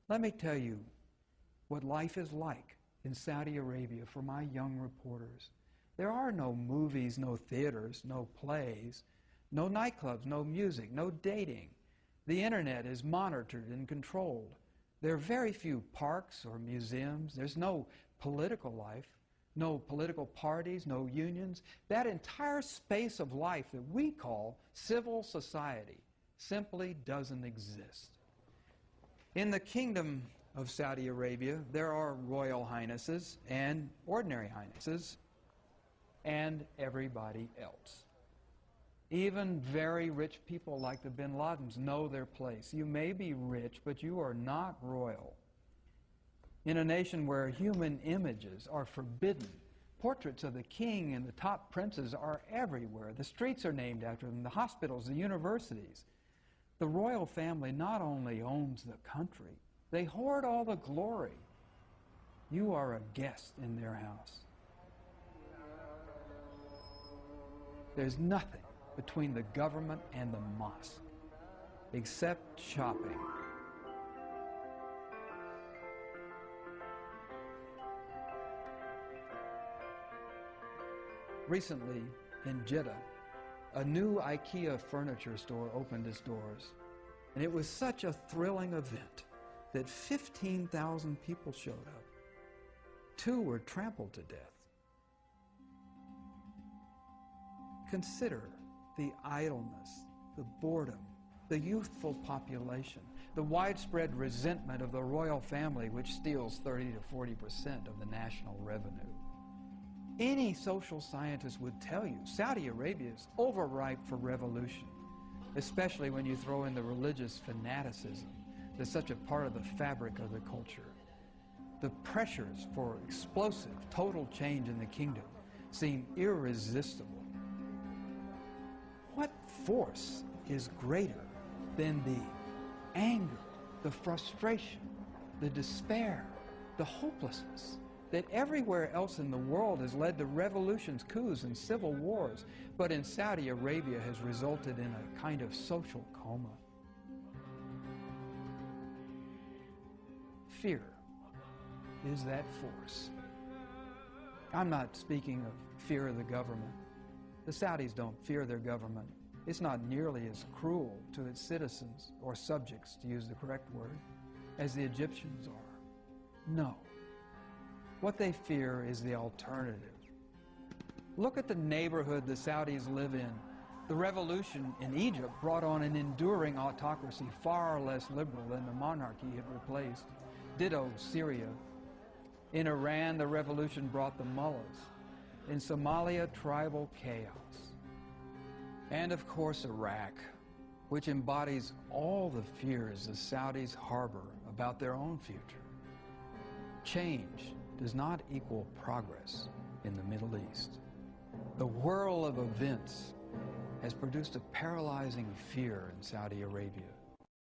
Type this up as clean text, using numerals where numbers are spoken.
Let me tell you what life is like in Saudi Arabia for my young reporters. There are no movies, no theaters, no plays, no nightclubs, no music, no dating. The internet is monitored and controlled. There are very few parks or museums. There's no political life, no political parties, no unions. That entire space of life that we call civil society simply doesn't exist. In the Kingdom of Saudi Arabia, there are royal highnesses and ordinary highnesses and everybody else. Even very rich people like the bin Ladens know their place. You may be rich, but you are not royal. In a nation where human images are forbidden, portraits of the king and the top princes are everywhere. The streets are named after them, the hospitals, the universities. The royal family not only owns the country, they hoard all the glory. You are a guest in their house. There's nothing between the government and the mosque except shopping. Recently, in Jeddah, a new IKEA furniture store opened its doors, and it was such a thrilling event that 15,000 people showed up. 2 were trampled to death. Consider the idleness, the boredom, the youthful population, the widespread resentment of the royal family, which steals 30 to 40% of the national revenue. Any social scientist would tell you Saudi Arabia is overripe for revolution, especially when you throw in the religious fanaticism that's such a part of the fabric of the culture. The pressures for explosive, total change in the kingdom seem irresistible. What force is greater than the anger, the frustration, the despair, the hopelessness that everywhere else in the world has led to revolutions, coups, and civil wars, but in Saudi Arabia has resulted in a kind of social coma? Fear is that force. I'm not speaking of fear of the government. The Saudis don't fear their government. It's not nearly as cruel to its citizens, or subjects, to use the correct word, as the Egyptians are. No. What they fear is the alternative. Look at the neighborhood the Saudis live in. The revolution in Egypt brought on an enduring autocracy far less liberal than the monarchy it replaced. Ditto Syria. In Iran, the revolution brought the mullahs. In Somalia, tribal chaos. And of course, Iraq, which embodies all the fears the Saudis harbor about their own future. Change does not equal progress in the Middle East. The whirl of events has produced a paralyzing fear in Saudi Arabia.